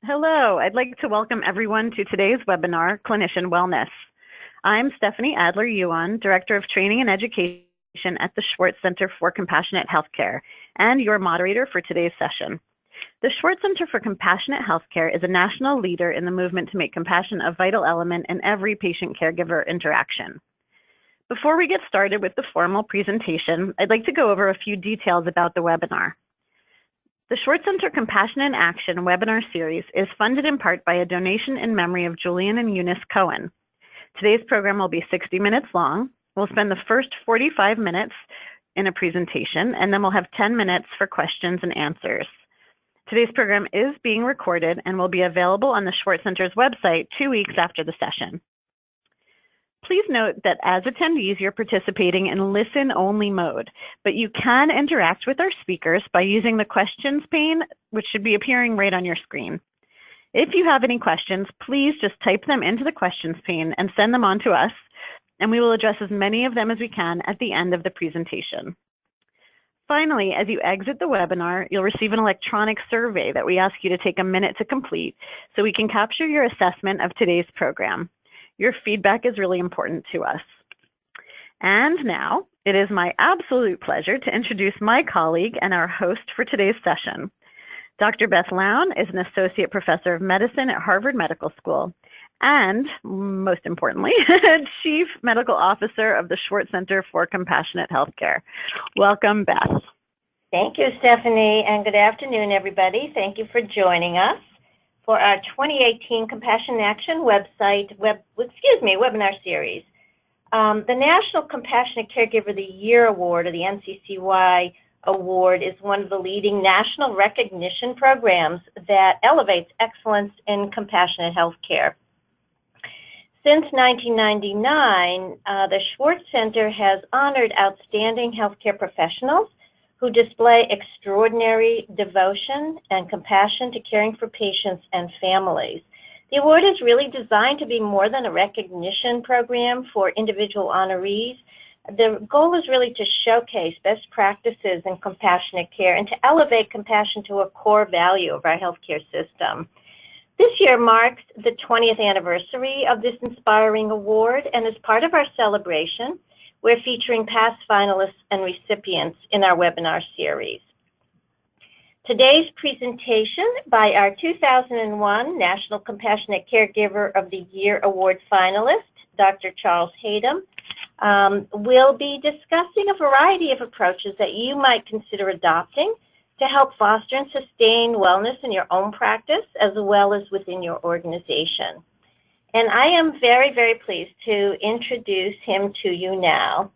Hello, I'd like to welcome everyone to today's webinar, Clinician Wellness. I'm Stephanie Adler-Yuan, Director of Training and Education at the Schwartz Center for Compassionate Healthcare, and your moderator for today's session. The Schwartz Center for Compassionate Healthcare is a national leader in the movement to make compassion a vital element in every patient-caregiver interaction. Before we get started with the formal presentation, I'd like to go over a few details about the webinar. The Schwartz Center Compassion in Action webinar series is funded in part by a donation in memory of Julian and Eunice Cohen. Today's program will be 60 minutes long. We'll spend the first 45 minutes in a presentation, and then we'll have 10 minutes for questions and answers. Today's program is being recorded and will be available on the Schwartz Center's website 2 weeks after the session. Please note that as attendees, you're participating in listen-only mode, but you can interact with our speakers by using the questions pane, which should be appearing right on your screen. If you have any questions, please just type them into the questions pane and send them on to us, and we will address as many of them as we can at the end of the presentation. Finally, as you exit the webinar, you'll receive an electronic survey that we ask you to take a minute to complete so we can capture your assessment of today's program. Your feedback is really important to us. And now, it is my absolute pleasure to introduce my colleague and our host for today's session. Dr. Beth Lown is an Associate Professor of Medicine at Harvard Medical School and, most importantly, Chief Medical Officer of the Schwartz Center for Compassionate Healthcare. Welcome, Beth. Thank you, Stephanie, and good afternoon, everybody. Thank you for joining us for our 2018 Compassion in Action webinar series. The National Compassionate Caregiver of the Year Award, or the NCCY Award, is one of the leading national recognition programs that elevates excellence in compassionate healthcare. Since 1999, the Schwartz Center has honored outstanding healthcare professionals who display extraordinary devotion and compassion to caring for patients and families. The award is really designed to be more than a recognition program for individual honorees. The goal is really to showcase best practices in compassionate care and to elevate compassion to a core value of our healthcare system. This year marks the 20th anniversary of this inspiring award, and as part of our celebration, we're featuring past finalists and recipients in our webinar series. Today's presentation by our 2001 National Compassionate Caregiver of the Year Award finalist, Dr. Charles Hayden, will be discussing a variety of approaches that you might consider adopting to help foster and sustain wellness in your own practice as well as within your organization. And I am very, very pleased to introduce him to you now.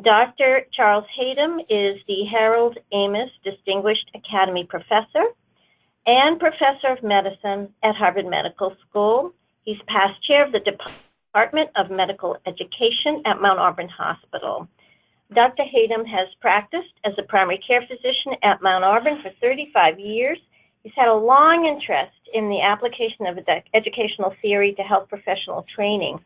Dr. Charles Hayden is the Harold Amos Distinguished Academy Professor and Professor of Medicine at Harvard Medical School. He's past chair of the Department of Medical Education at Mount Auburn Hospital. Dr. Hayden has practiced as a primary care physician at Mount Auburn for 35 years. He's had a long interest in the application of educational theory to health professional training.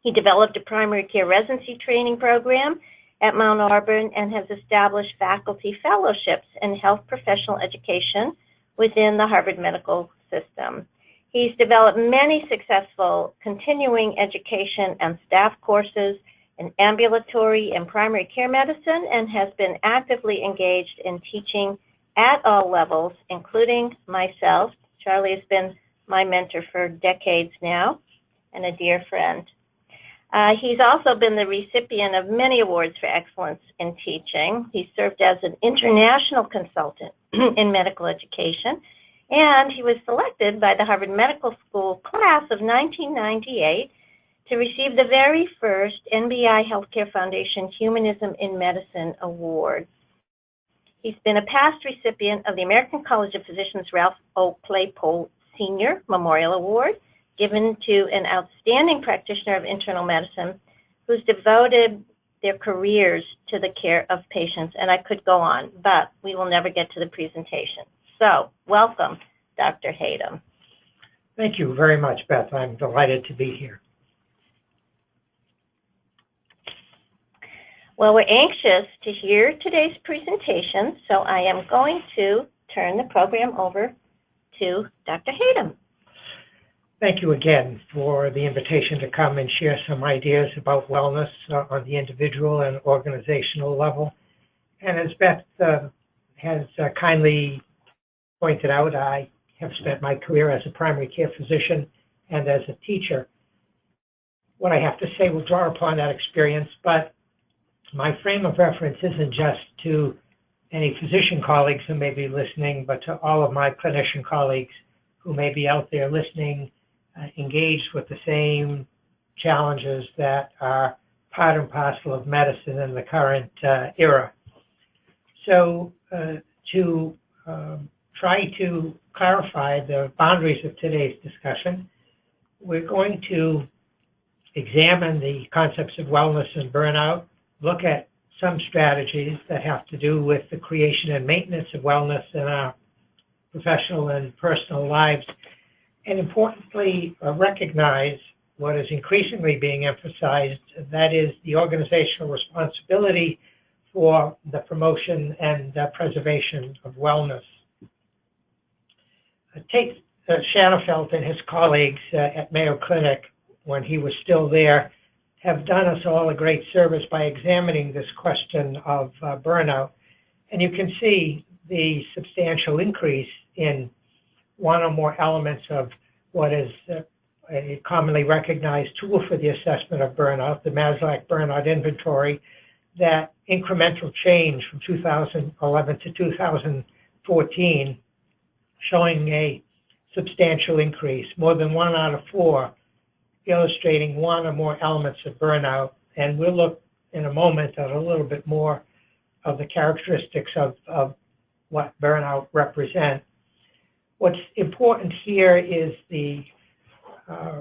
He developed a primary care residency training program at Mount Auburn and has established faculty fellowships in health professional education within the Harvard Medical System. He's developed many successful continuing education and staff courses in ambulatory and primary care medicine and has been actively engaged in teaching at all levels, including myself. Charlie has been my mentor for decades now and a dear friend. He's also been the recipient of many awards for excellence in teaching. He served as an international consultant in medical education, and he was selected by the Harvard Medical School class of 1998 to receive the very first NBI Healthcare Foundation Humanism in Medicine Award. He's been a past recipient of the American College of Physicians Ralph O. Claypole Sr. Memorial Award, given to an outstanding practitioner of internal medicine who's devoted their careers to the care of patients. And I could go on, but we will never get to the presentation. So, welcome, Dr. Hayden. Thank you very much, Beth. I'm delighted to be here. Well, we're anxious to hear today's presentation, so I am going to turn the program over to Dr. Hayden. Thank you again for the invitation to come and share some ideas about wellness on the individual and organizational level. And as Beth has kindly pointed out, I have spent my career as a primary care physician and as a teacher. What I have to say will draw upon that experience, but my frame of reference isn't just to any physician colleagues who may be listening, but to all of my clinician colleagues who may be out there listening, engaged with the same challenges that are part and parcel of medicine in the current era. So to try to clarify the boundaries of today's discussion, we're going to examine the concepts of wellness and burnout, look at some strategies that have to do with the creation and maintenance of wellness in our professional and personal lives, and importantly, recognize what is increasingly being emphasized, that is the organizational responsibility for the promotion and preservation of wellness. Take Shanafelt and his colleagues at Mayo Clinic, when he was still there, have done us all a great service by examining this question of burnout. And you can see the substantial increase in one or more elements of what is a commonly recognized tool for the assessment of burnout, the Maslach Burnout Inventory, that incremental change from 2011 to 2014, showing a substantial increase, more than 1 out of 4, illustrating one or more elements of burnout. And we'll look in a moment at a little bit more of the characteristics of what burnout represents. What's important here is the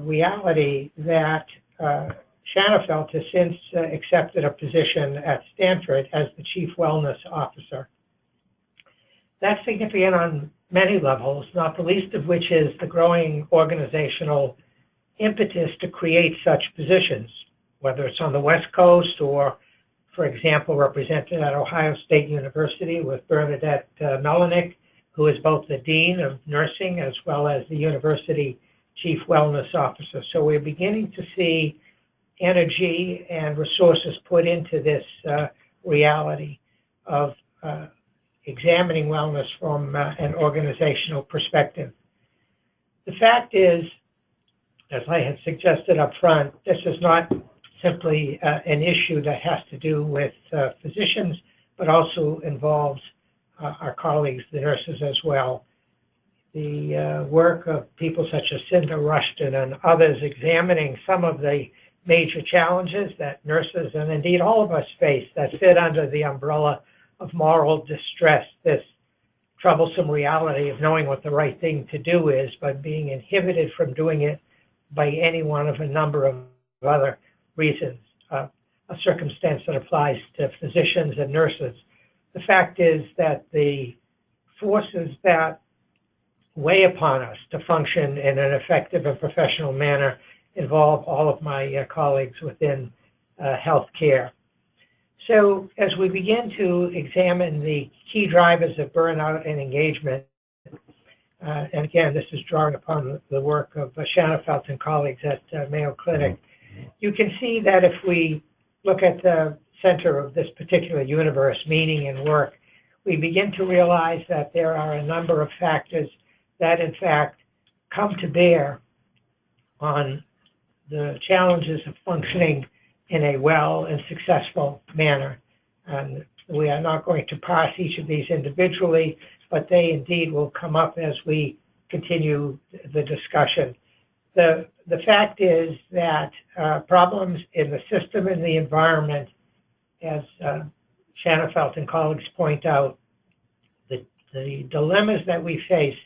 reality that Shanafelt has since accepted a position at Stanford as the Chief Wellness Officer. That's significant on many levels, not the least of which is the growing organizational impetus to create such positions, whether it's on the West Coast or, for example, represented at Ohio State University with Bernadette Melanick, who is both the Dean of Nursing as well as the University Chief Wellness Officer. So we're beginning to see energy and resources put into this reality of examining wellness from an organizational perspective. The fact is, as I had suggested up front, this is not simply an issue that has to do with physicians, but also involves our colleagues, the nurses, as well. The work of people such as Cinda Rushton and others examining some of the major challenges that nurses and indeed all of us face that fit under the umbrella of moral distress, this troublesome reality of knowing what the right thing to do is, but being inhibited from doing it by any one of a number of other reasons, a circumstance that applies to physicians and nurses. The fact is that the forces that weigh upon us to function in an effective and professional manner involve all of my colleagues within healthcare. So as we begin to examine the key drivers of burnout and engagement, and again, this is drawing upon the work of Shanafelt and colleagues at Mayo Clinic, you can see that if we look at the center of this particular universe, meaning and work, we begin to realize that there are a number of factors that, in fact, come to bear on the challenges of functioning in a well and successful manner. And we are not going to parse each of these individually, but they indeed will come up as we continue the discussion. The fact is that problems in the system and the environment, as Shanafelt and colleagues point out, the dilemmas that we face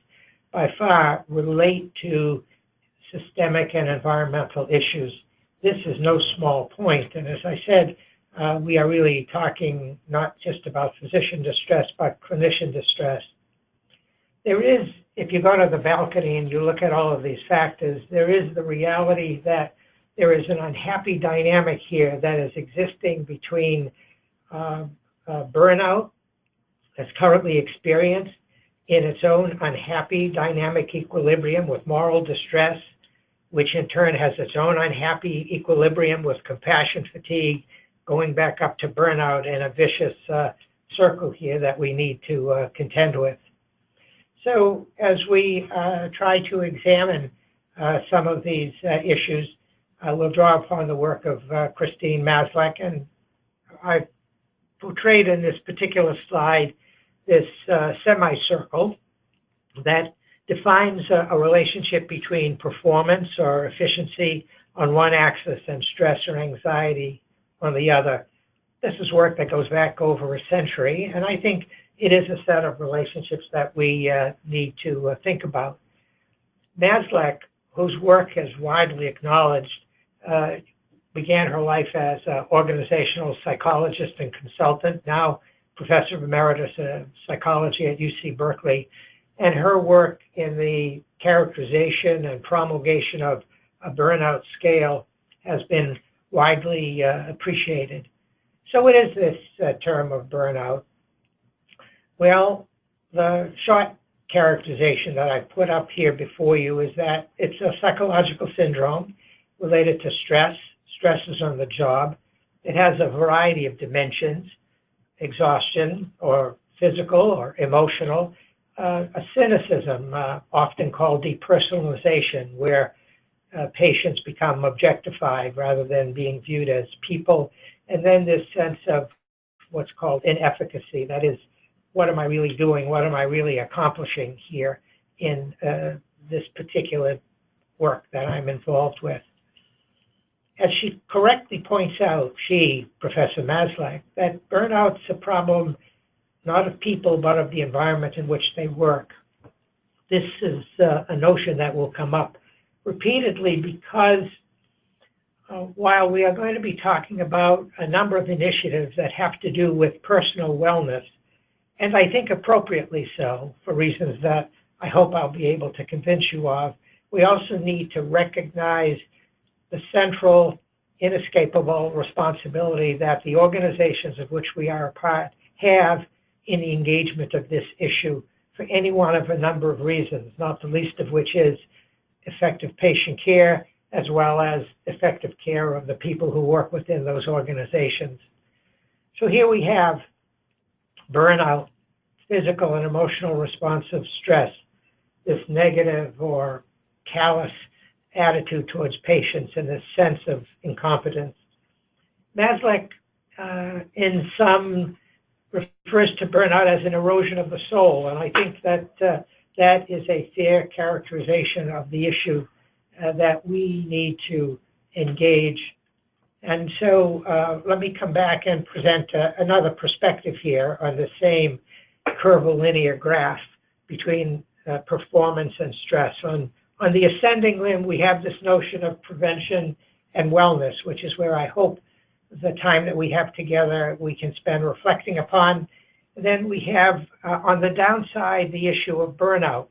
by far relate to systemic and environmental issues. This is no small point, and as I said, we are really talking not just about physician distress, but clinician distress. There is, if you go to the balcony and you look at all of these factors, there is the reality that there is an unhappy dynamic here that is existing between burnout as currently experienced in its own unhappy dynamic equilibrium with moral distress, which in turn has its own unhappy equilibrium with compassion fatigue, going back up to burnout in a vicious circle here that we need to contend with. So as we try to examine some of these issues, we'll draw upon the work of Christine Maslach, and I've portrayed in this particular slide this semicircle that defines a relationship between performance or efficiency on one axis and stress or anxiety on the other. This is work that goes back over a century, and I think it is a set of relationships that we need to think about. Maslach, whose work is widely acknowledged, began her life as an organizational psychologist and consultant, now professor emeritus of psychology at UC Berkeley, and her work in the characterization and promulgation of a burnout scale has been widely appreciated. So what is this term of burnout? Well, the short characterization that I put up here before you is that it's a psychological syndrome related to stress, stresses on the job. It has a variety of dimensions: exhaustion, or physical or emotional, a cynicism, often called depersonalization, where patients become objectified rather than being viewed as people, and then this sense of what's called inefficacy. That is, what am I really doing? What am I really accomplishing here in this particular work that I'm involved with? As she correctly points out, Professor Maslach, that burnout's a problem not of people, but of the environment in which they work. This is a notion that will come up repeatedly because while we are going to be talking about a number of initiatives that have to do with personal wellness, and I think appropriately so, for reasons that I hope I'll be able to convince you of, we also need to recognize the central, inescapable responsibility that the organizations of which we are a part have in the engagement of this issue for any one of a number of reasons, not the least of which is effective patient care, as well as effective care of the people who work within those organizations. So here we have burnout, physical and emotional response of stress, this negative or callous attitude towards patients and this sense of incompetence. Maslach, in some, refers to burnout as an erosion of the soul, and I think that that is a fair characterization of the issue that we need to engage. And so let me come back and present another perspective here on the same curvilinear graph between performance and stress. On the ascending limb, we have this notion of prevention and wellness, which is where I hope the time that we have together we can spend reflecting upon. Then we have on the downside the issue of burnout.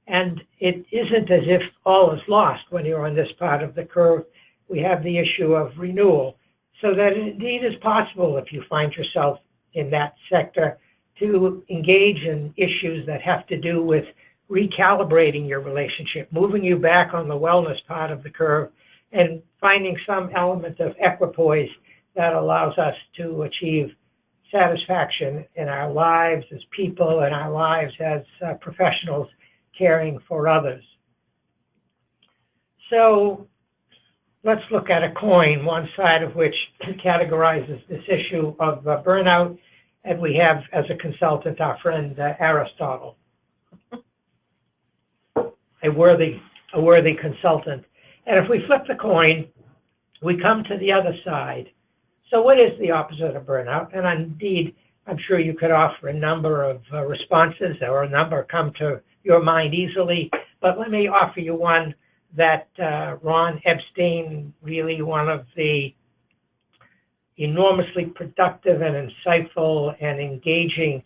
And it isn't as if all is lost when you're on this part of the curve. We have the issue of renewal, so that it indeed is possible, if you find yourself in that sector, to engage in issues that have to do with recalibrating your relationship, moving you back on the wellness part of the curve, and finding some element of equipoise that allows us to achieve satisfaction in our lives as people and our lives as professionals caring for others. So let's look at a coin, one side of which categorizes this issue of burnout, and we have as a consultant our friend Aristotle, a worthy consultant. And if we flip the coin, we come to the other side. So what is the opposite of burnout? And indeed, I'm sure you could offer a number of responses, or a number come to your mind easily, but let me offer you one that Ron Epstein, really one of the enormously productive and insightful and engaging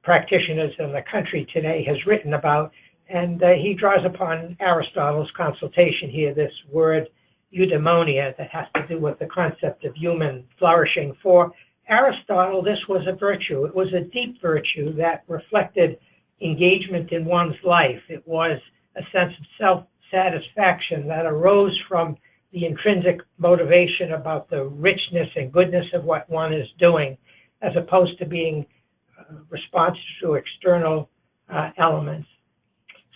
practitioners in the country today, has written about. And he draws upon Aristotle's consultation here, this word eudaimonia that has to do with the concept of human flourishing for Aristotle, this was a virtue. It was a deep virtue that reflected engagement in one's life. It was a sense of self-satisfaction that arose from the intrinsic motivation about the richness and goodness of what one is doing, as opposed to being responsive to external elements.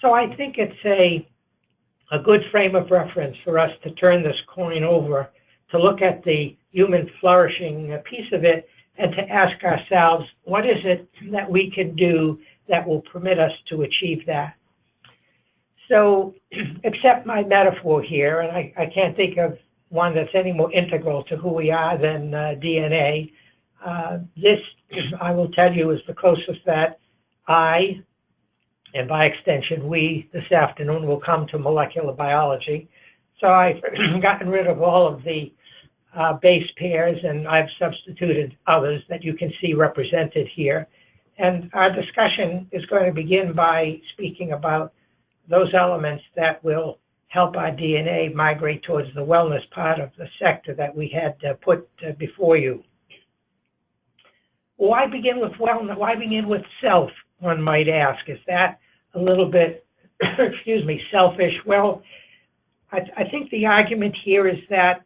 So I think it's a good frame of reference for us to turn this coin over, to look at the human flourishing piece of it, and to ask ourselves, what is it that we can do that will permit us to achieve that? So, accept my metaphor here, and I can't think of one that's any more integral to who we are than DNA. This, I will tell you, is the closest that I, and by extension we, this afternoon will come to molecular biology. So I've gotten rid of all of the base pairs, and I've substituted others that you can see represented here. And our discussion is going to begin by speaking about those elements that will help our DNA migrate towards the wellness part of the sector that we had put before you. Why begin with wellness? Why begin with self, one might ask? Is that a little bit, excuse me, selfish? Well, I think the argument here is that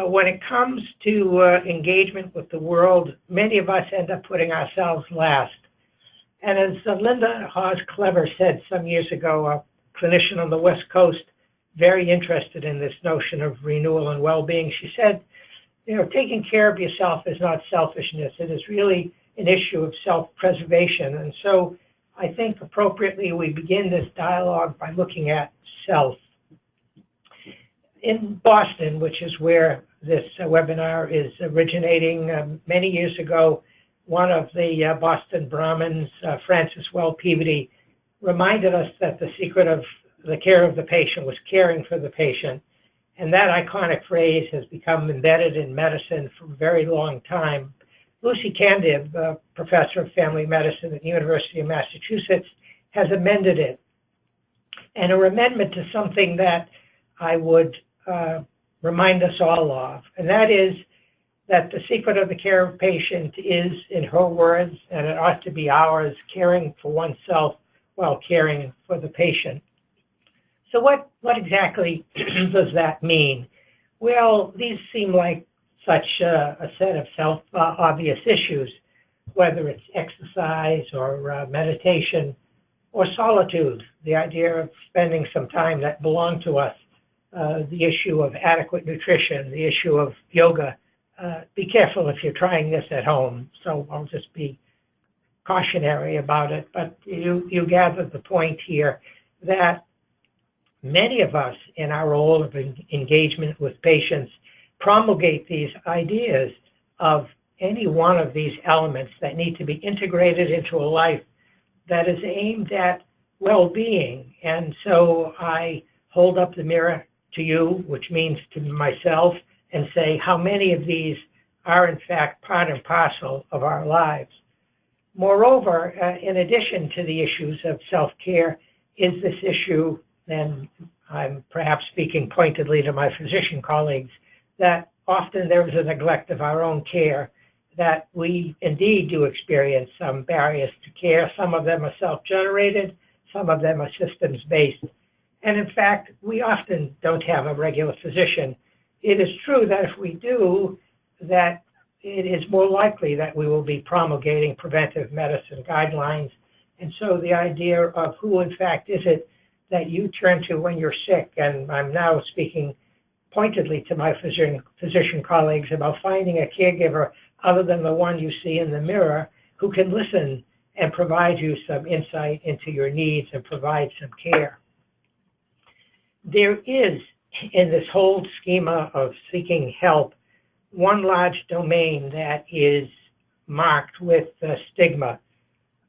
when it comes to engagement with the world, many of us end up putting ourselves last. And as Linda Hawes-Clever said some years ago, a clinician on the West Coast, very interested in this notion of renewal and well-being, she said, you know, taking care of yourself is not selfishness. It is really an issue of self-preservation. And so I think appropriately we begin this dialogue by looking at self. In Boston, which is where this webinar is originating, many years ago, one of the Boston Brahmins, Francis Well Peabody, reminded us that the secret of the care of the patient was caring for the patient. And that iconic phrase has become embedded in medicine for a very long time. Lucy Candib, professor of family medicine at the University of Massachusetts, has amended it. And her amendment to something that I would remind us all of, and that is that the secret of the care of patient is, in her words, and it ought to be ours, caring for oneself while caring for the patient. So what exactly does that mean? Well, these seem like such a set of self-obvious issues, whether it's exercise or meditation or solitude, the idea of spending some time that belong to us, the issue of adequate nutrition, the issue of yoga. Be careful if you're trying this at home, so I'll just be cautionary about it. But you gather the point here that many of us in our role of engagement with patients promulgate these ideas of any one of these elements that need to be integrated into a life that is aimed at well-being. And so I hold up the mirror to you, which means to myself, and say how many of these are in fact part and parcel of our lives. Moreover, in addition to the issues of self-care, is this issue, and I'm perhaps speaking pointedly to my physician colleagues, that often there is a neglect of our own care, that we indeed do experience some barriers to care. Some of them are self-generated, some of them are systems-based. And in fact, we often don't have a regular physician. It is true that if we do, that it is more likely that we will be promulgating preventive medicine guidelines. And so the idea of who in fact is it that you turn to when you're sick, and I'm now speaking pointedly to my physician colleagues about finding a caregiver other than the one you see in the mirror who can listen and provide you some insight into your needs and provide some care. There is, in this whole schema of seeking help, one large domain that is marked with stigma.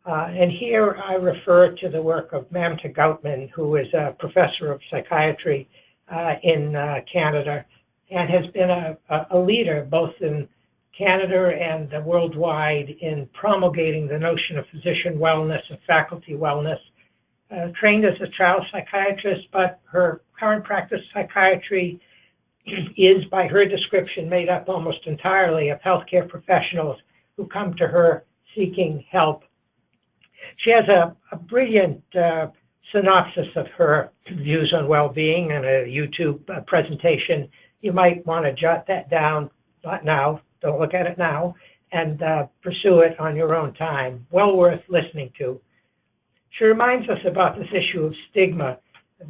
And here I refer to the work of Mamta Gutman, who is a professor of psychiatry in Canada and has been a leader both in Canada and worldwide in promulgating the notion of physician wellness and faculty wellness. Trained as a child psychiatrist, but her current practice of psychiatry is, by her description, made up almost entirely of healthcare professionals who come to her seeking help. She has a brilliant synopsis of her views on well-being in a YouTube presentation. You might want to jot that down, not now, don't look at it now, and pursue it on your own time. Well worth listening to. She reminds us about this issue of stigma,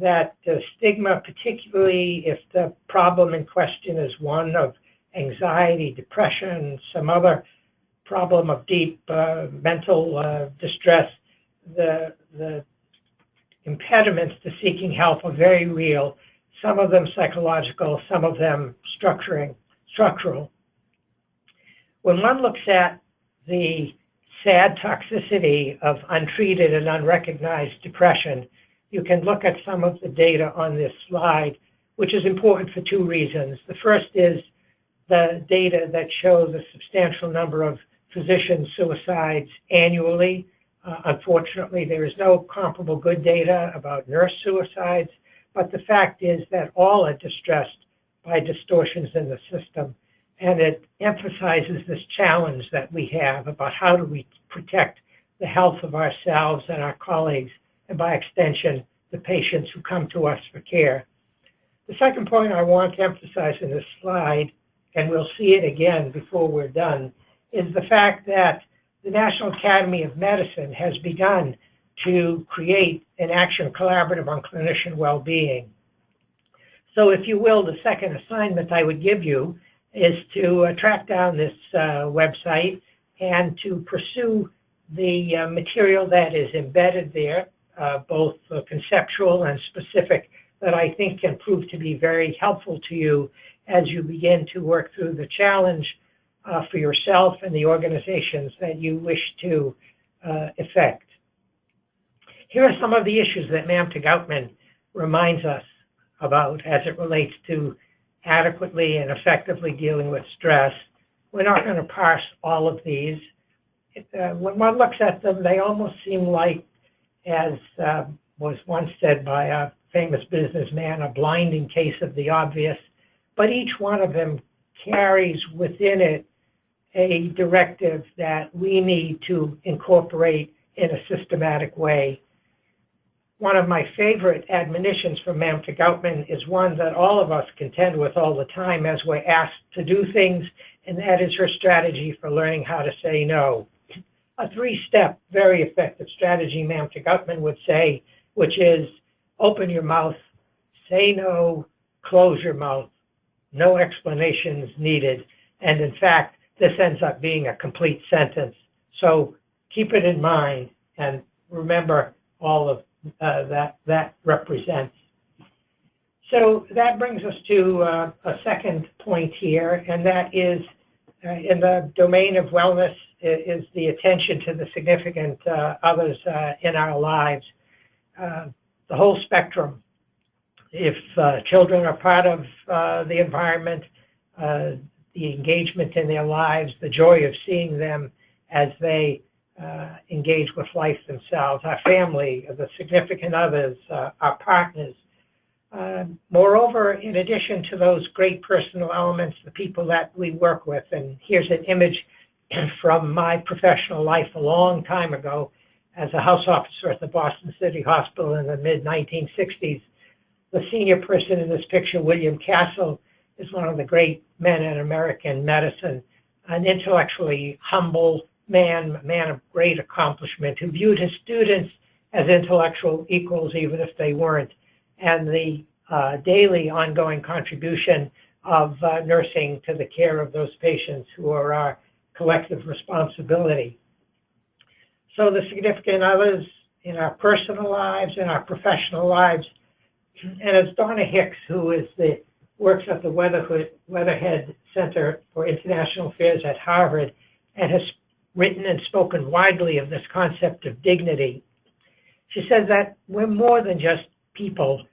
that stigma, particularly if the problem in question is one of anxiety, depression, some other problem of deep mental distress, the impediments to seeking help are very real, some of them psychological, some of them structural. When one looks at the sad toxicity of untreated and unrecognized depression, you can look at some of the data on this slide, which is important for two reasons. The first is the data that shows a substantial number of physician suicides annually. Unfortunately, there is no comparable good data about nurse suicides, but the fact is that all are distressed by distortions in the system. And it emphasizes this challenge that we have about how do we protect the health of ourselves and our colleagues, and by extension, the patients who come to us for care. The second point I want to emphasize in this slide, and we'll see it again before we're done, is the fact that the National Academy of Medicine has begun to create an action collaborative on clinician well-being. So if you will, the second assignment I would give you is to track down this website and to pursue the material that is embedded there, both conceptual and specific, that I think can prove to be very helpful to you as you begin to work through the challenge for yourself and the organizations that you wish to effect. Here are some of the issues that Mamta Gutman reminds us about as it relates to adequately and effectively dealing with stress. We're not going to parse all of these. When one looks at them, they almost seem like, as was once said by a famous businessman, a blinding case of the obvious, but each one of them carries within it a directive that we need to incorporate in a systematic way. One of my favorite admonitions from Mamta Gutman is one that all of us contend with all the time as we're asked to do things, and that is her strategy for learning how to say no. A three-step, very effective strategy, Mamta Gutman would say, which is open your mouth, say no, close your mouth, no explanations needed. And in fact, this ends up being a complete sentence. So keep it in mind and remember all of that represents. So that brings us to a second point here, and that is in the domain of wellness is the attention to the significant others in our lives. The whole spectrum. If children are part of the environment, the engagement in their lives, the joy of seeing them as they engage with life themselves, our family, the significant others, our partners. Moreover, in addition to those great personal elements, the people that we work with, and here's an image from my professional life a long time ago as a house officer at the Boston City Hospital in the mid-1960s. The senior person in this picture, William Castle, is one of the great men in American medicine, an intellectually humble man, a man of great accomplishment, who viewed his students as intellectual equals, even if they weren't, and the daily ongoing contribution of nursing to the care of those patients who are our collective responsibility. So the significant others in our personal lives, in our professional lives, and as Donna Hicks, who is works at the Weatherhead Center for International Affairs at Harvard, and has written and spoken widely of this concept of dignity. She says that we're more than just people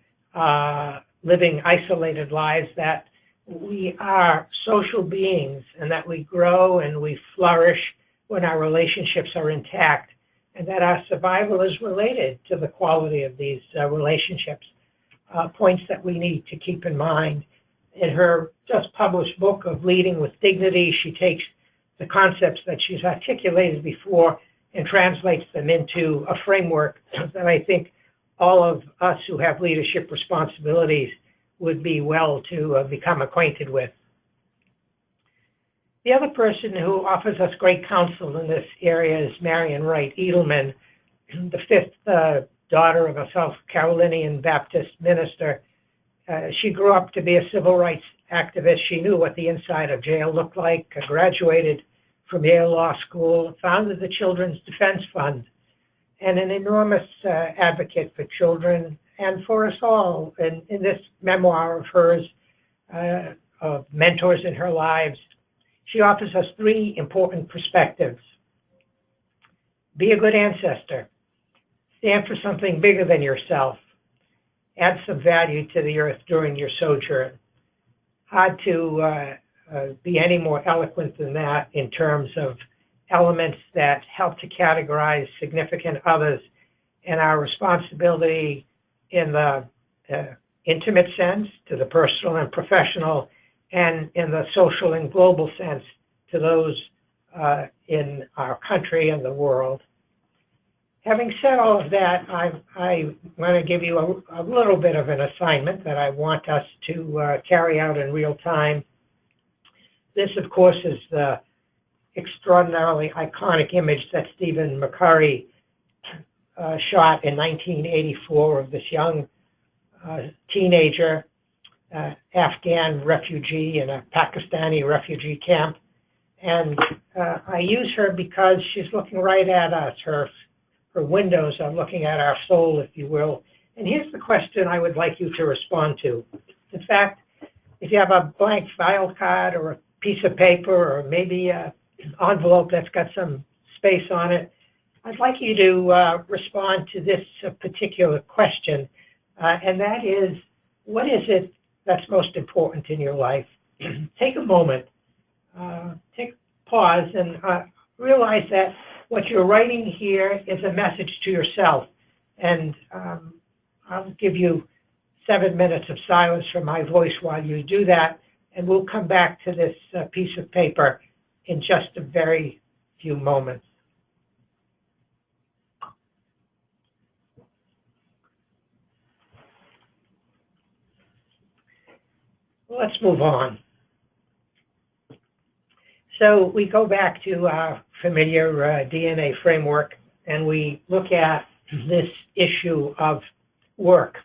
living isolated lives, that we are social beings, and that we grow and we flourish when our relationships are intact, and that our survival is related to the quality of these relationships. Points that we need to keep in mind. In her just published book of Leading with Dignity, she takes the concepts that she's articulated before and translates them into a framework that I think all of us who have leadership responsibilities would be well to become acquainted with. The other person who offers us great counsel in this area is Marian Wright Edelman, the fifth daughter of a South Carolinian Baptist minister. She grew up to be a civil rights activist. She knew what the inside of jail looked like, graduated from Yale Law School, founded the Children's Defense Fund, and an enormous advocate for children and for us all. In this memoir of hers, of mentors in her lives, she offers us three important perspectives. Be a good ancestor. Stand for something bigger than yourself. Add some value to the earth during your sojourn. Hard to be any more eloquent than that in terms of elements that help to categorize significant others and our responsibility in the intimate sense to the personal and professional, and in the social and global sense to those in our country and the world. Having said all of that, I want to give you a little bit of an assignment that I want us to carry out in real time. This, of course, is the extraordinarily iconic image that Stephen McCurry shot in 1984 of this young teenager, Afghan refugee in a Pakistani refugee camp. And I use her because she's looking right at us. Her windows are looking at our soul, if you will. And here's the question I would like you to respond to. In fact, if you have a blank file card or a piece of paper or maybe an envelope that's got some space on it, I'd like you to respond to this particular question, and that is, what is it that's most important in your life? Take a moment, take a pause, and realize that what you're writing here is a message to yourself. And I'll give you 7 minutes of silence from my voice while you do that, and we'll come back to this piece of paper in just a very few moments. Let's move on. So we go back to our familiar DNA framework, and we look at this issue of work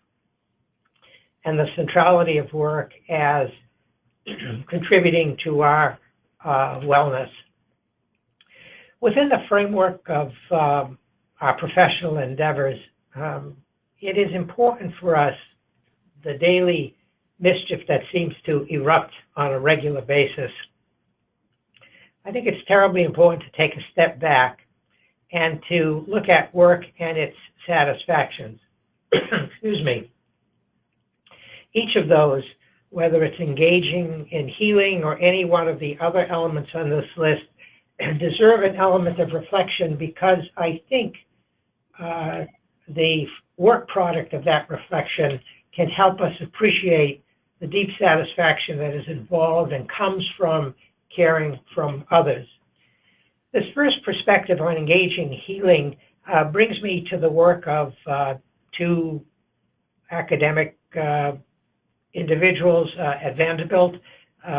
and the centrality of work as contributing to our wellness. Within the framework of our professional endeavors, it is important for us, the daily mischief that seems to erupt on a regular basis. I think it's terribly important to take a step back and to look at work and its satisfactions. Excuse me. Each of those, whether it's engaging in healing or any one of the other elements on this list, deserve an element of reflection, because I think the work product of that reflection can help us appreciate the deep satisfaction that is involved and comes from caring from others. This first perspective on engaging healing brings me to the work of two academic individuals at Vanderbilt,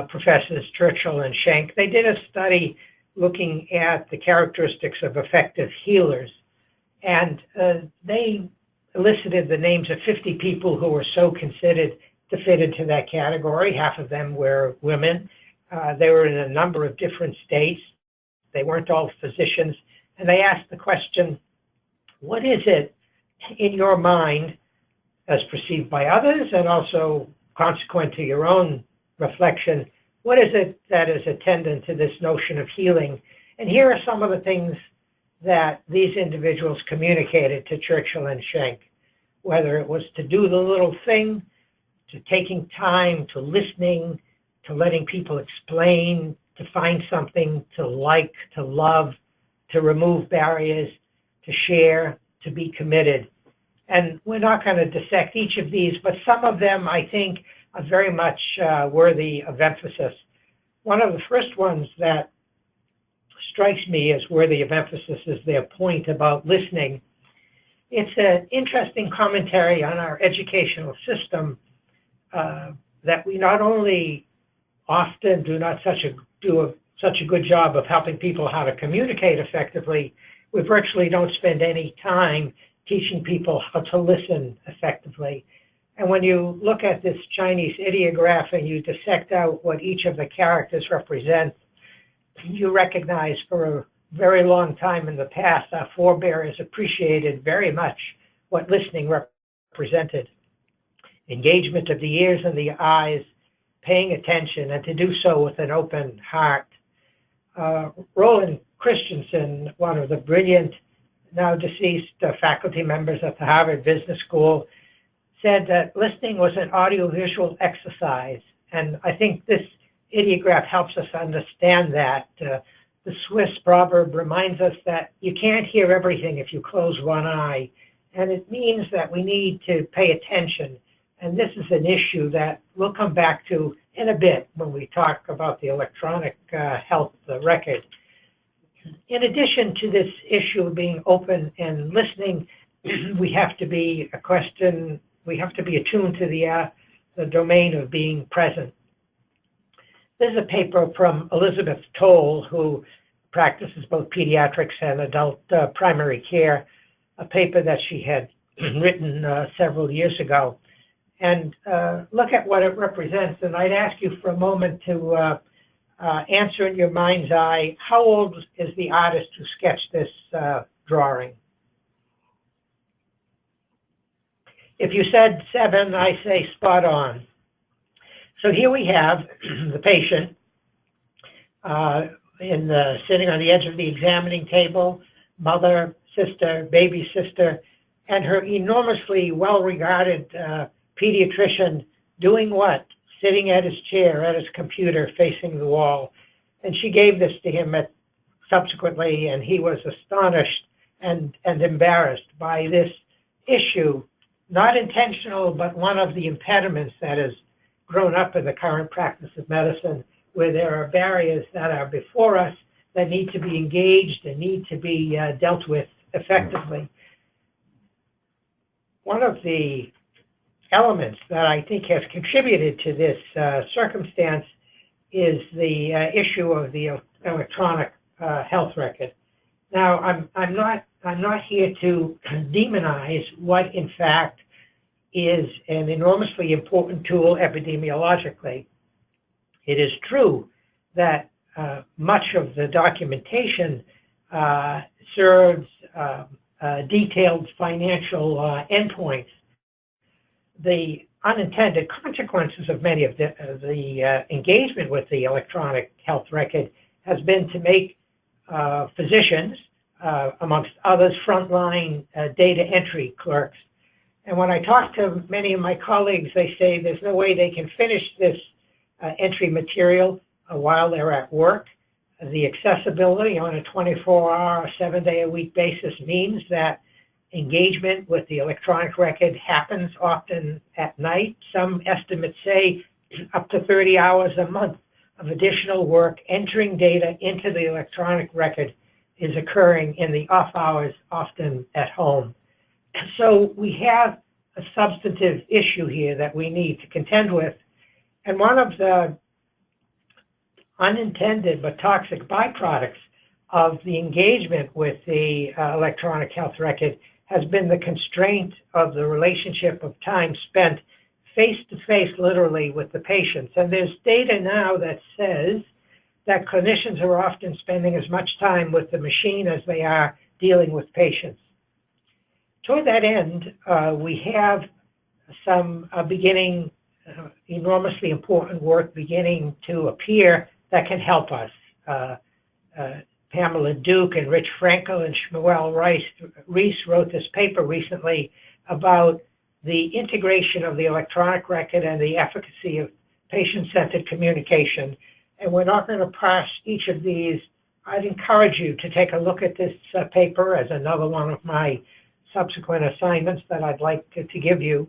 Professors Churchill and Schenk. They did a study looking at the characteristics of effective healers, and they elicited the names of 50 people who were so considered to fit into that category. Half of them were women. They were in a number of different states. They weren't all physicians. And they asked the question, what is it in your mind, as perceived by others and also consequent to your own reflection, what is it that is attendant to this notion of healing? And here are some of the things that these individuals communicated to Churchill and Schenk, whether it was to do the little thing, to taking time, to listening, to letting people explain, to find something to like, to love, to remove barriers, to share, to be committed. And we're not going to dissect each of these, but some of them, I think, are very much worthy of emphasis. One of the first ones that strikes me as worthy of emphasis is their point about listening. It's an interesting commentary on our educational system that we not only often do such a good job of helping people how to communicate effectively, we virtually don't spend any time teaching people how to listen effectively. And when you look at this Chinese ideograph and you dissect out what each of the characters represents, you recognize for a very long time in the past, our forebears appreciated very much what listening represented. Engagement of the ears and the eyes, paying attention, and to do so with an open heart. Roland Christensen, one of the brilliant, now deceased faculty members at the Harvard Business School, said that listening was an audiovisual exercise. And I think this ideograph helps us understand that. The Swiss proverb reminds us that you can't hear everything if you close one eye. And it means that we need to pay attention. And this is an issue that we'll come back to in a bit when we talk about the electronic health record. In addition to this issue of being open and listening, we have to be attuned to the domain of being present. There's a paper from Elizabeth Toll, who practices both pediatrics and adult primary care, a paper that she had written several years ago. And look at what it represents. And I'd ask you for a moment to answer in your mind's eye, how old is the artist who sketched this drawing? If you said 7, I say spot on. So here we have the patient sitting on the edge of the examining table, mother, sister, baby sister, and her enormously well-regarded pediatrician doing what? Sitting at his chair, at his computer, facing the wall. And she gave this to him subsequently, and he was astonished and embarrassed by this issue, not intentional, but one of the impediments that has grown up in the current practice of medicine, where there are barriers that are before us that need to be engaged and need to be dealt with effectively. One of the elements that I think has contributed to this circumstance is the issue of the electronic health record. Now, I'm not here to demonize what, in fact, is an enormously important tool epidemiologically. It is true that much of the documentation serves detailed financial endpoints. The unintended consequences of many of the engagement with the electronic health record has been to make physicians, amongst others, frontline data entry clerks. And when I talk to many of my colleagues, they say there's no way they can finish this entry material while they're at work. The accessibility on a 24-hour, 7-day-a-week basis means that engagement with the electronic record happens often at night. Some estimates say up to 30 hours a month of additional work entering data into the electronic record is occurring in the off hours, often at home. And so we have a substantive issue here that we need to contend with. And one of the unintended but toxic byproducts of the engagement with the electronic health record has been the constraint of the relationship of time spent face-to-face, literally, with the patients. And there's data now that says that clinicians are often spending as much time with the machine as they are dealing with patients. Toward that end, we have some enormously important work beginning to appear that can help us. Pamela Duke and Rich Frankl and Shmuel Reese wrote this paper recently about the integration of the electronic record and the efficacy of patient-centered communication. And we're not going to parse each of these. I'd encourage you to take a look at this paper as another one of my subsequent assignments that I'd like to give you.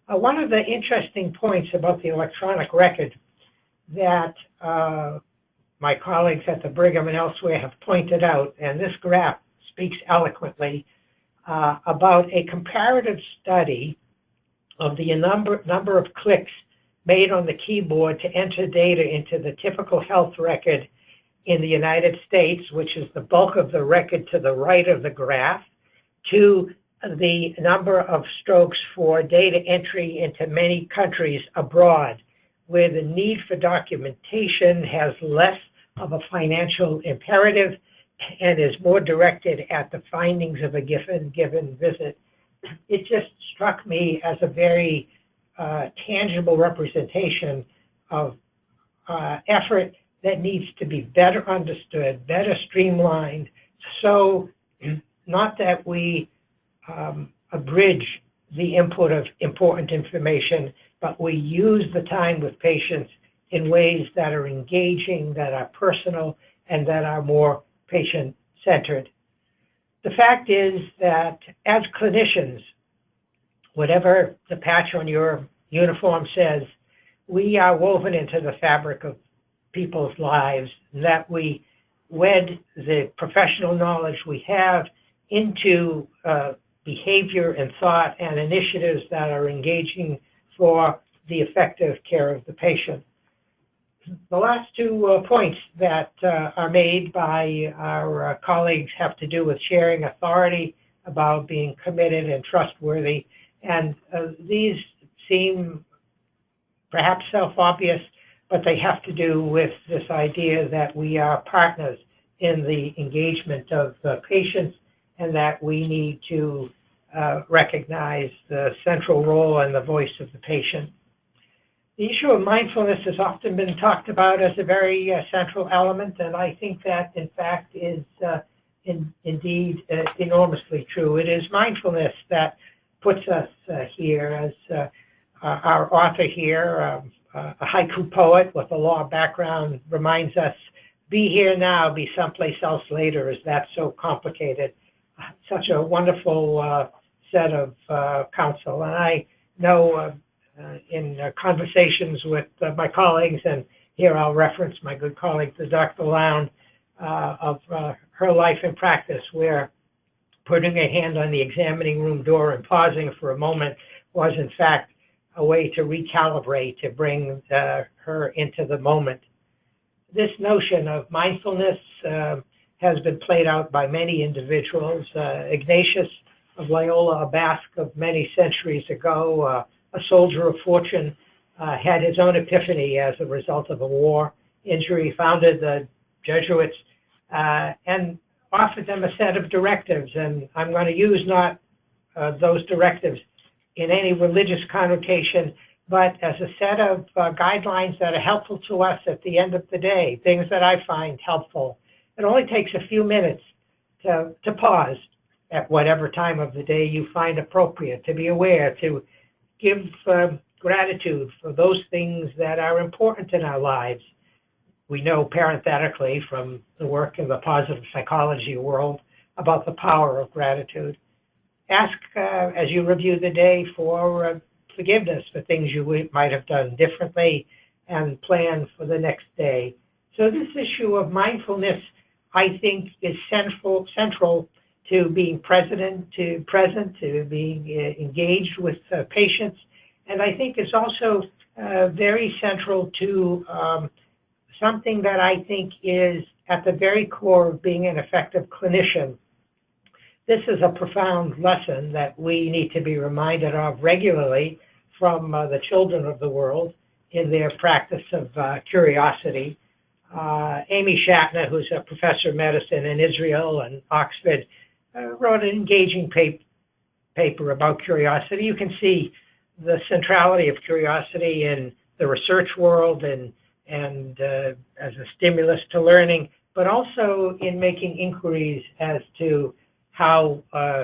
One of the interesting points about the electronic record that my colleagues at the Brigham and elsewhere have pointed out, and this graph speaks eloquently about a comparative study of the number of clicks made on the keyboard to enter data into the typical health record in the United States, which is the bulk of the record to the right of the graph, to the number of strokes for data entry into many countries abroad, where the need for documentation has less of a financial imperative and is more directed at the findings of a given visit. It just struck me as a very tangible representation of effort that needs to be better understood, better streamlined, so not that we abridge the input of important information, but we use the time with patients in ways that are engaging, that are personal, and that are more patient-centered. The fact is that as clinicians, whatever the patch on your uniform says, we are woven into the fabric of people's lives, that we wed the professional knowledge we have into behavior and thought and initiatives that are engaging for the effective care of the patient. The last two points that are made by our colleagues have to do with sharing authority, about being committed and trustworthy, and these seem perhaps self-obvious, but they have to do with this idea that we are partners in the engagement of the patients and that we need to recognize the central role and the voice of the patient. The issue of mindfulness has often been talked about as a very central element, and I think that, in fact, is indeed enormously true. It is mindfulness that puts us here, as our author here, a haiku poet with a law background, reminds us, be here now, be someplace else later. Is that so complicated? Such a wonderful set of counsel. And I know in conversations with my colleagues, and here I'll reference my good colleague, the Dr. Lown, of her life and practice, where putting a hand on the examining room door and pausing for a moment was, in fact, a way to recalibrate, to bring her into the moment. This notion of mindfulness has been played out by many individuals. Ignatius of Loyola, a Basque of many centuries ago, a soldier of fortune, had his own epiphany as a result of a war injury, founded the Jesuits, and offered them a set of directives. And I'm going to use not those directives in any religious connotation, but as a set of guidelines that are helpful to us at the end of the day, things that I find helpful. It only takes a few minutes to pause at whatever time of the day you find appropriate, to be aware, to give gratitude for those things that are important in our lives. We know parenthetically from the work in the positive psychology world about the power of gratitude. Ask, as you review the day, for forgiveness for things you might have done differently, and plan for the next day. So this issue of mindfulness, I think, is central to being present, to being engaged with patients, and I think is also very central to something that I think is at the very core of being an effective clinician. This is a profound lesson that we need to be reminded of regularly from the children of the world in their practice of curiosity. Amy Shatner, who's a professor of medicine in Israel and Oxford, wrote an engaging paper about curiosity. You can see the centrality of curiosity in the research world and as a stimulus to learning, but also in making inquiries as to how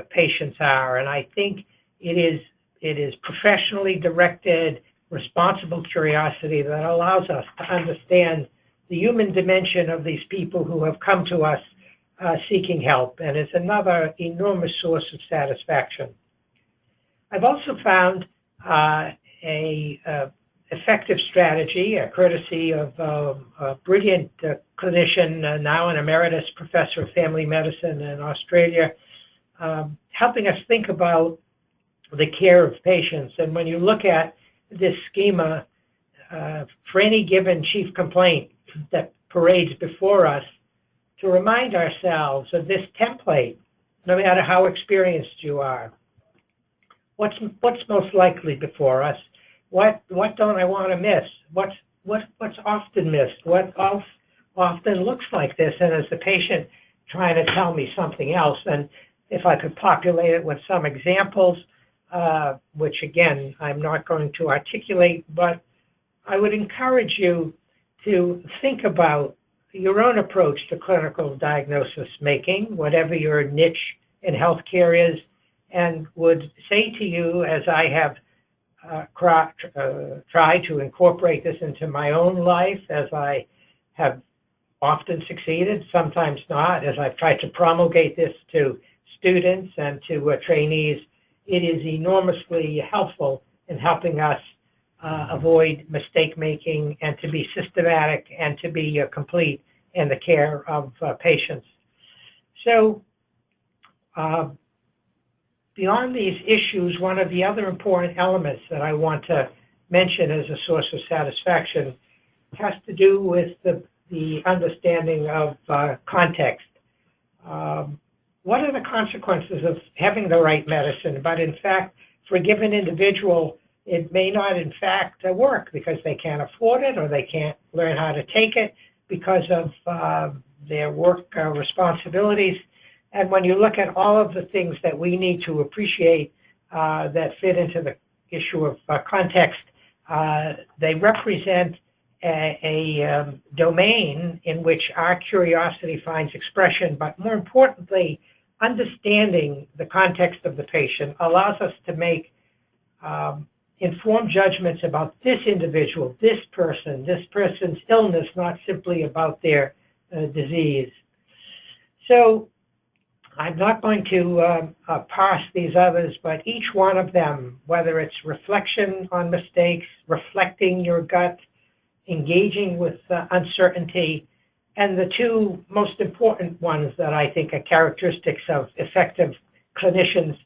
patients are. And I think it is professionally directed, responsible curiosity that allows us to understand the human dimension of these people who have come to us seeking help, and it's another enormous source of satisfaction. I've also found a effective strategy, courtesy of a brilliant clinician, now an emeritus professor of family medicine in Australia, helping us think about the care of patients. And when you look at this schema, for any given chief complaint that parades before us, to remind ourselves of this template, no matter how experienced you are. What's most likely before us? What don't I want to miss? What's often missed? What often looks like this? And as the patient trying to tell me something else, and if I could populate it with some examples, which again I'm not going to articulate, but I would encourage you to think about your own approach to clinical diagnosis making, whatever your niche in healthcare is, and would say to you, as I have tried to incorporate this into my own life, as I have often succeeded, sometimes not, as I've tried to promulgate this to students and to trainees, it is enormously helpful in helping us avoid mistake making and to be systematic and to be complete in the care of patients. So beyond these issues, one of the other important elements that I want to mention as a source of satisfaction has to do with the understanding of context. What are the consequences of having the right medicine? But in fact, for a given individual, it may not in fact work because they can't afford it or they can't learn how to take it because of their work responsibilities. And when you look at all of the things that we need to appreciate that fit into the issue of context, they represent a domain in which our curiosity finds expression, but more importantly, understanding the context of the patient allows us to make informed judgments about this individual, this person's illness, not simply about their disease. So I'm not going to parse these others, but each one of them, whether it's reflection on mistakes, reflecting your gut, engaging with uncertainty, and the two most important ones that I think are characteristics of effective clinicians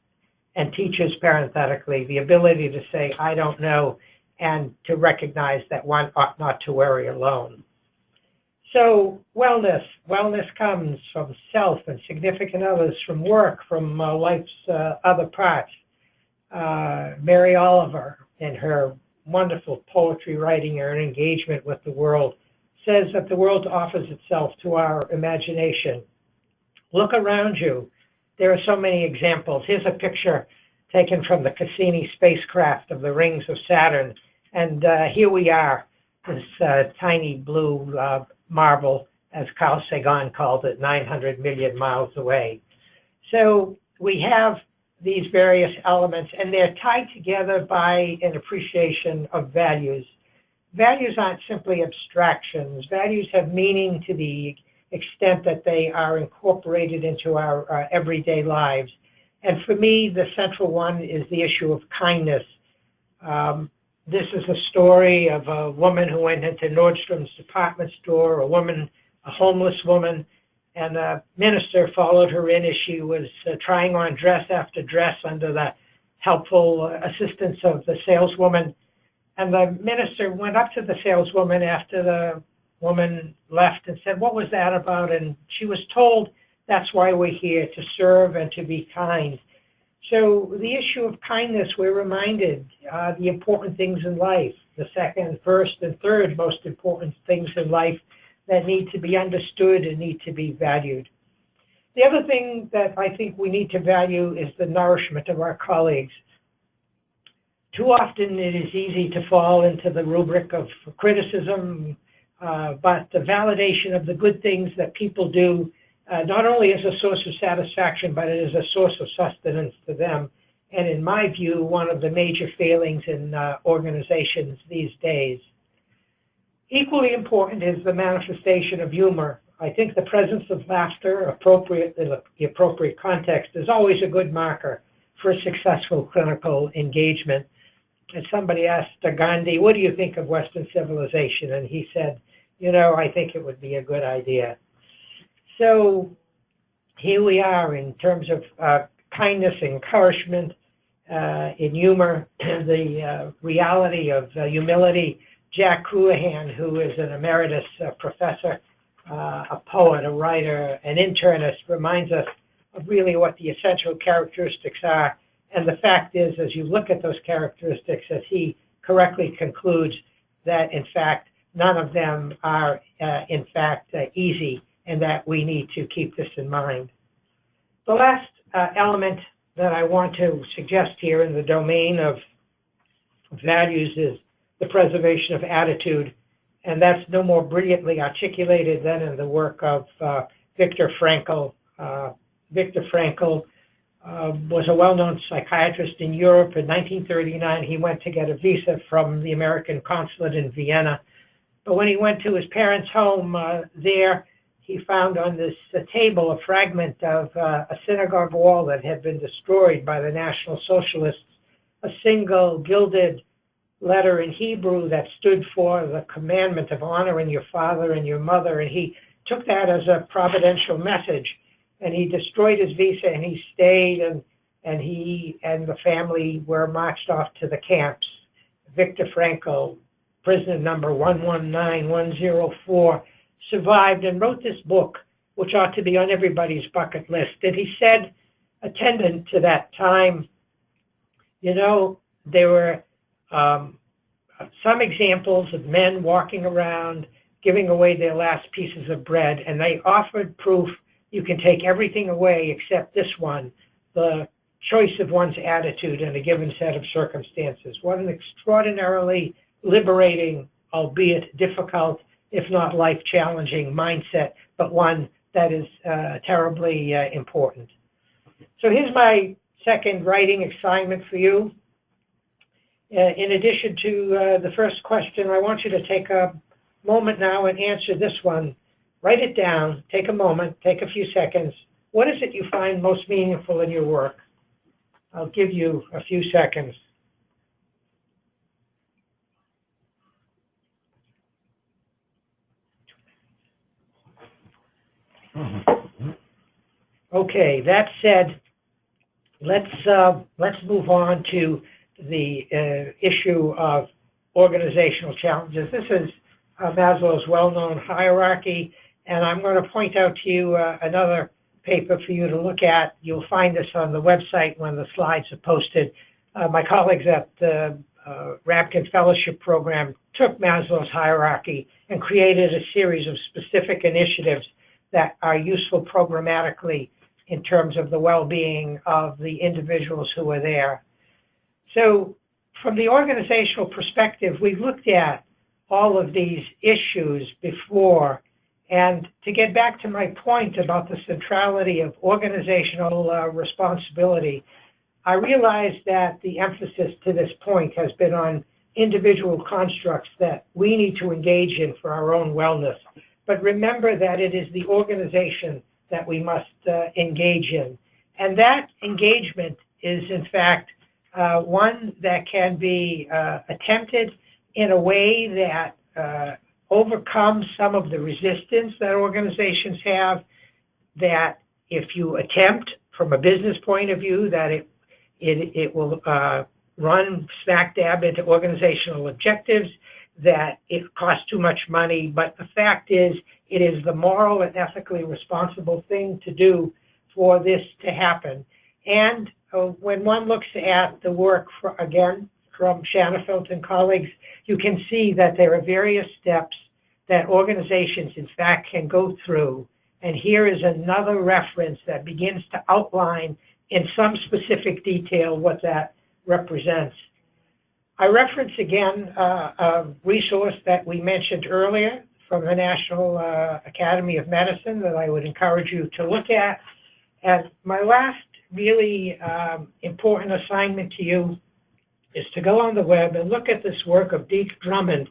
and teachers parenthetically, the ability to say, I don't know, and to recognize that one ought not to worry alone. So wellness comes from self and significant others, from work, from life's other parts. Mary Oliver, in her wonderful poetry writing and engagement with the world, says that the world offers itself to our imagination. Look around you. There are so many examples. Here's a picture taken from the Cassini spacecraft of the rings of Saturn. And here we are, this tiny blue marble, as Carl Sagan called it, 900 million miles away. So we have these various elements, and they're tied together by an appreciation of values. Values aren't simply abstractions. Values have meaning to the extent that they are incorporated into our everyday lives. And for me, the central one is the issue of kindness. This is a story of a woman who went into Nordstrom's department store, a homeless woman, and a minister followed her in as she was trying on dress after dress under the helpful assistance of the saleswoman. And the minister went up to the saleswoman after the woman left and said, what was that about? And she was told, that's why we're here, to serve and to be kind. So the issue of kindness, we're reminded the important things in life, the second, first, and third most important things in life that need to be understood and need to be valued. The other thing that I think we need to value is the nourishment of our colleagues. Too often it is easy to fall into the rubric of criticism, but the validation of the good things that people do not only is a source of satisfaction, but it is a source of sustenance to them. And in my view, one of the major failings in organizations these days. Equally important is the manifestation of humor. I think the presence of laughter, appropriate in the appropriate context, is always a good marker for a successful clinical engagement. and somebody asked Gandhi, what do you think of Western civilization? And he said, I think it would be a good idea. So here we are in terms of kindness, encouragement, in humor, the reality of humility. Jack Houlihan, who is an emeritus professor, a poet, a writer, an internist, reminds us of really what the essential characteristics are. And the fact is, as you look at those characteristics, as he correctly concludes, that in fact, none of them are in fact easy, and that we need to keep this in mind. The last element that I want to suggest here in the domain of values is the preservation of attitude, and that's no more brilliantly articulated than in the work of Viktor Frankl. Viktor Frankl was a well-known psychiatrist in Europe. In 1939, he went to get a visa from the American consulate in Vienna. But when he went to his parents' home there, he found on this table a fragment of a synagogue wall that had been destroyed by the National Socialists, a single gilded letter in Hebrew that stood for the commandment of honoring your father and your mother. And he took that as a providential message. And he destroyed his visa, and he stayed, and he and the family were marched off to the camps. Viktor Frankl, prisoner number 119104, survived and wrote this book, which ought to be on everybody's bucket list. And he said, attendant to that time, there were some examples of men walking around giving away their last pieces of bread, and they offered proof you can take everything away except this one, the choice of one's attitude in a given set of circumstances. What an extraordinarily liberating, albeit difficult, if not life-challenging mindset, but one that is terribly important. So here's my second writing assignment for you. In addition to the first question, I want you to take a moment now and answer this one. Write it down, take a moment, take a few seconds. What is it you find most meaningful in your work? I'll give you a few seconds. Okay, that said, let's move on to the issue of organizational challenges. This is Maslow's well-known hierarchy, and I'm going to point out to you another paper for you to look at. You'll find this on the website when the slides are posted. My colleagues at the Rapkin Fellowship Program took Maslow's hierarchy and created a series of specific initiatives that are useful programmatically in terms of the well-being of the individuals who are there. So from the organizational perspective, we've looked at all of these issues before. And to get back to my point about the centrality of organizational responsibility, I realize that the emphasis to this point has been on individual constructs that we need to engage in for our own wellness. But remember that it is the organization that we must engage in. And that engagement is, in fact, one that can be attempted in a way that overcomes some of the resistance that organizations have, that if you attempt from a business point of view that it will run smack dab into organizational objectives, that it costs too much money. But the fact is, it is the moral and ethically responsible thing to do for this to happen. And when one looks at the work, again, from Shanafelt and colleagues, you can see that there are various steps that organizations, in fact, can go through. And here is another reference that begins to outline in some specific detail what that represents. I reference again a resource that we mentioned earlier from the National Academy of Medicine that I would encourage you to look at. And my last really important assignment to you is to go on the web and look at this work of Deke Drummond,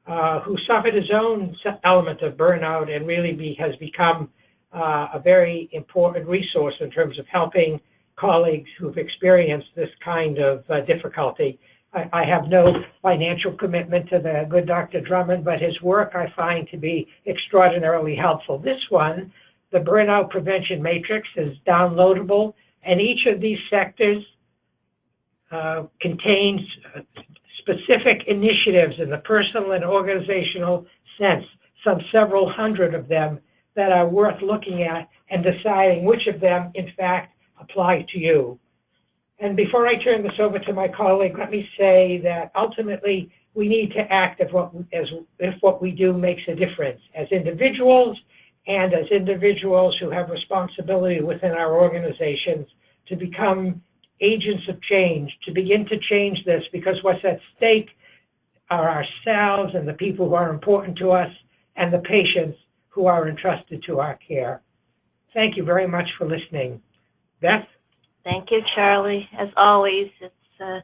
who suffered his own element of burnout and really has become a very important resource in terms of helping colleagues who've experienced this kind of difficulty. I have no financial commitment to the good Dr. Drummond, but his work I find to be extraordinarily helpful. This one, the Burnout Prevention Matrix, is downloadable, and each of these sectors contains specific initiatives in the personal and organizational sense, some several hundred of them that are worth looking at and deciding which of them, in fact, apply to you. And before I turn this over to my colleague, let me say that ultimately we need to act if what we do makes a difference as individuals and as individuals who have responsibility within our organizations to become agents of change, to begin to change this, because what's at stake are ourselves and the people who are important to us and the patients who are entrusted to our care. Thank you very much for listening. Beth? Thank you, Charlie. As always, it's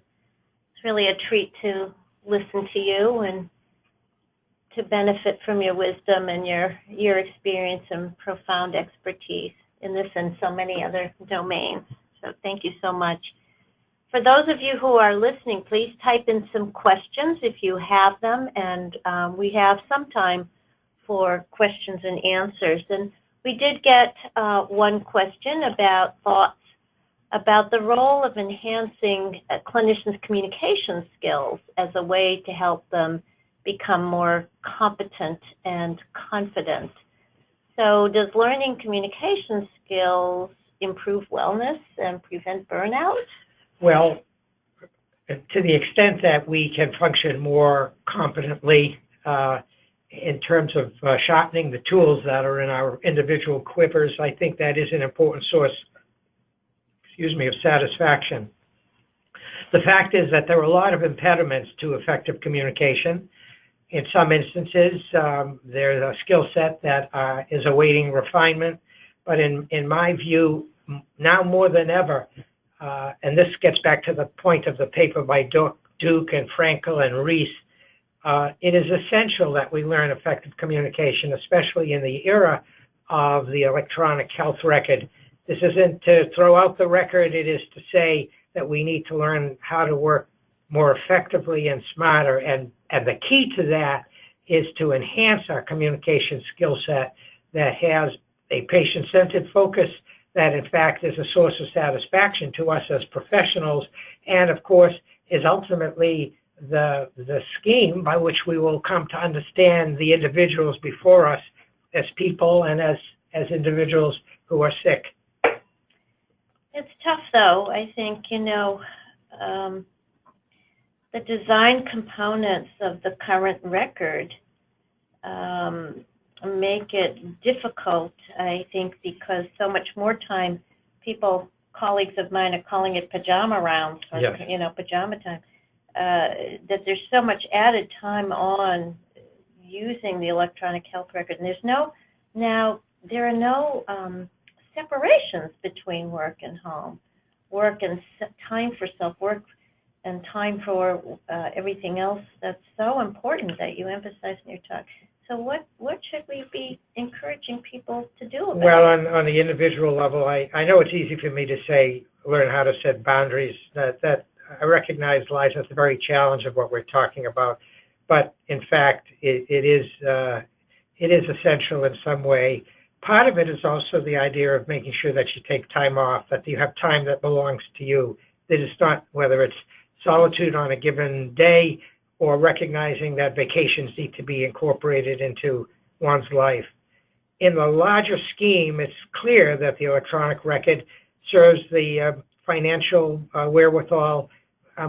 really a treat to listen to you and to benefit from your wisdom and your experience and profound expertise in this and so many other domains. So thank you so much. For those of you who are listening, please type in some questions if you have them, and we have some time for questions and answers. And we did get one question about thoughts about the role of enhancing clinicians' communication skills as a way to help them become more competent and confident. So does learning communication skills improve wellness and prevent burnout? Well, to the extent that we can function more competently in terms of sharpening the tools that are in our individual quivers, I think that is an important source of satisfaction. The fact is that there are a lot of impediments to effective communication. In some instances, there's a skill set that is awaiting refinement, but in my view, now more than ever, and this gets back to the point of the paper by Duke and Frankl and Reese, it is essential that we learn effective communication, especially in the era of the electronic health record. This isn't to throw out the record, it is to say that we need to learn how to work more effectively and smarter, and the key to that is to enhance our communication skill set that has a patient-centered focus that in fact is a source of satisfaction to us as professionals, and of course is ultimately the scheme by which we will come to understand the individuals before us as people and as individuals who are sick. It's tough, though. I think, the design components of the current record make it difficult, I think, because so much more time colleagues of mine are calling it pajama rounds, or, yes, pajama time, that there's so much added time on using the electronic health record. And there are no separations between work and home, work and time for self-work and time for everything else that's so important that you emphasize in your talk. So what should we be encouraging people to do about it? Well, on the individual level, I know it's easy for me to say, learn how to set boundaries. That I recognize lies at the very challenge of what we're talking about. But in fact, it is essential in some way. Part of it is also the idea of making sure that you take time off, that you have time that belongs to you. That it's not, whether it's solitude on a given day or recognizing that vacations need to be incorporated into one's life. In the larger scheme, it's clear that the electronic record serves the financial wherewithal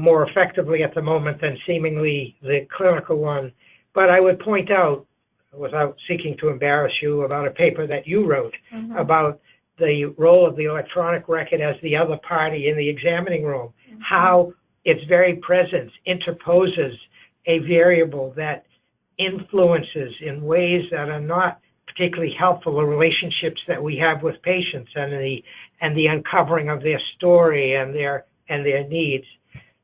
more effectively at the moment than seemingly the clinical one. But I would point out, without seeking to embarrass you, about a paper that you wrote about the role of the electronic record as the other party in the examining room, how its very presence interposes a variable that influences in ways that are not particularly helpful the relationships that we have with patients and the uncovering of their story and their needs.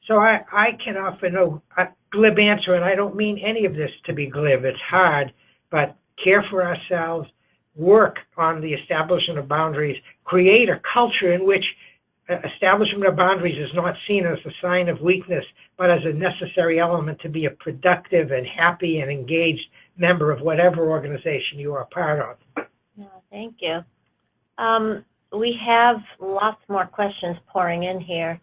So I can offer no glib answer, and I don't mean any of this to be glib. It's hard, but care for ourselves, work on the establishment of boundaries, create a culture in which establishment of boundaries is not seen as a sign of weakness, but as a necessary element to be a productive and happy and engaged member of whatever organization you are part of. Thank you. We have lots more questions pouring in here.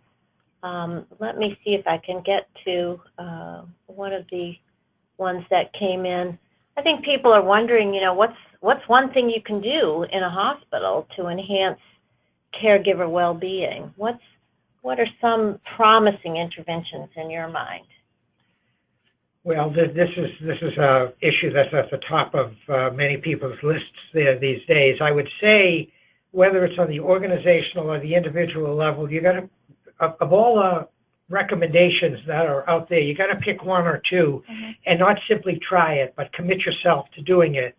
Let me see if I can get to one of the ones that came in. I think people are wondering, what's one thing you can do in a hospital to enhance caregiver well-being? What are some promising interventions in your mind? Well, this is a issue that's at the top of many people's lists these days. I would say, whether it's on the organizational or the individual level, you got to, of all the recommendations that are out there, you got to pick one or two, and not simply try it, but commit yourself to doing it.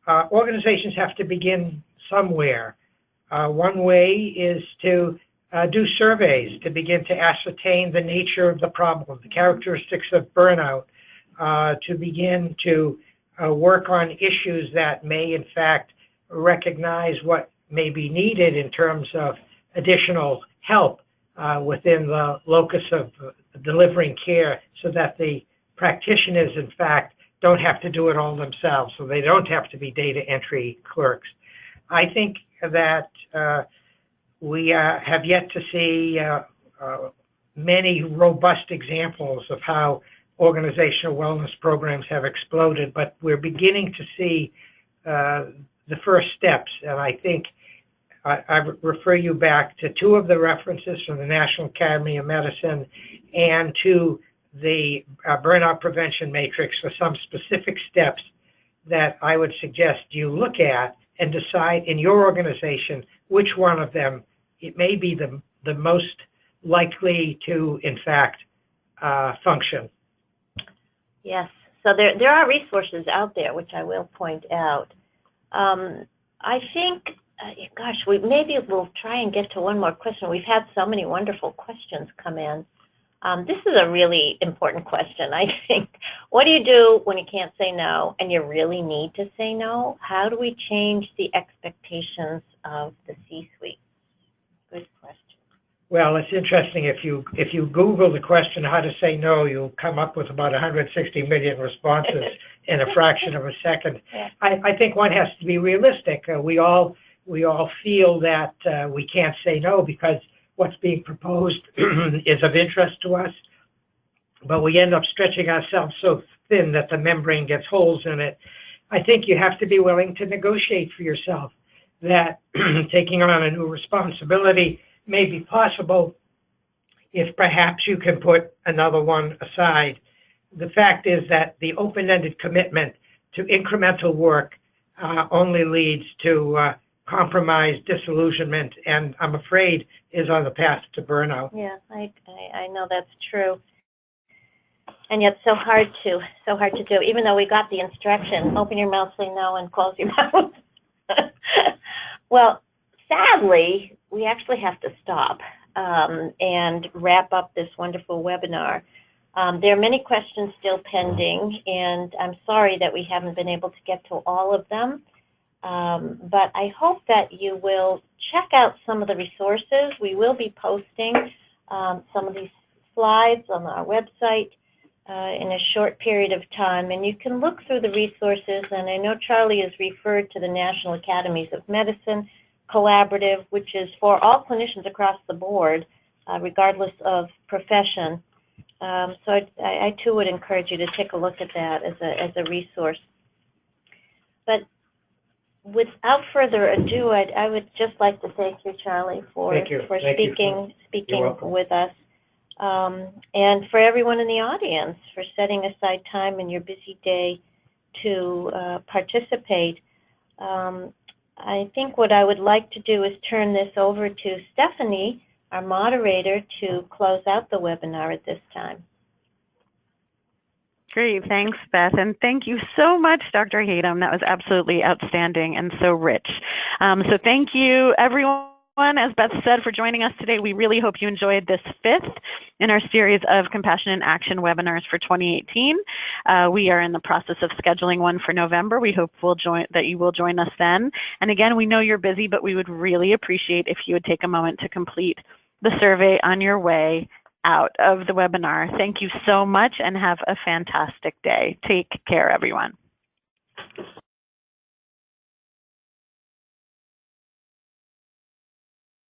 Organizations have to begin somewhere. One way is to do surveys to begin to ascertain the nature of the problem, the characteristics of burnout, to begin to work on issues that may, in fact, recognize what may be needed in terms of additional help within the locus of delivering care, so that the practitioners, in fact, don't have to do it all themselves, so they don't have to be data entry clerks. I think that we have yet to see many robust examples of how organizational wellness programs have exploded, but we're beginning to see the first steps. And I think I refer you back to two of the references from the National Academy of Medicine and to the Burnout Prevention Matrix for some specific steps that I would suggest you look at and decide in your organization which one of them it may be the most likely to, in fact, function. Yes. So there are resources out there, which I will point out. I think, gosh, maybe we'll try and get to one more question. We've had so many wonderful questions come in. This is a really important question, I think. What do you do when you can't say no and you really need to say no? How do we change the expectations of the C-suite? Good question. Well, it's interesting. If you Google the question how to say no, you'll come up with about 160 million responses in a fraction of a second. Yeah. I think one has to be realistic. We all feel that we can't say no because what's being proposed is of interest to us, but we end up stretching ourselves so thin that the membrane gets holes in it. I think you have to be willing to negotiate for yourself that taking on a new responsibility may be possible if perhaps you can put another one aside. The fact is that the open-ended commitment to incremental work only leads to compromise, disillusionment, and I'm afraid is on the path to burnout. Yeah, I know that's true. And yet so hard to do, even though we got the instruction, open your mouth, say no, and close your mouth. Well, sadly, we actually have to stop and wrap up this wonderful webinar. There are many questions still pending, and I'm sorry that we haven't been able to get to all of them. But I hope that you will check out some of the resources. We will be posting some of these slides on our website in a short period of time, and you can look through the resources. And I know Charlie has referred to the National Academies of Medicine Collaborative, which is for all clinicians across the board, regardless of profession. So I too would encourage you to take a look at that as a resource. But without further ado, I would just like to thank you, Charlie, for speaking with us, and for everyone in the audience for setting aside time in your busy day to participate. I think what I would like to do is turn this over to Stephanie, our moderator, to close out the webinar at this time. Great, thanks, Beth, and thank you so much, Dr. Hayden. That was absolutely outstanding and so rich. So thank you, everyone as Beth said, for joining us today. We really hope you enjoyed this fifth in our series of Compassion in Action webinars for 2018. We are in the process of scheduling one for November. We hope that you will join us then. And again, we know you're busy, but we would really appreciate if you would take a moment to complete the survey on your way out of the webinar. Thank you so much and have a fantastic day. Take care, everyone.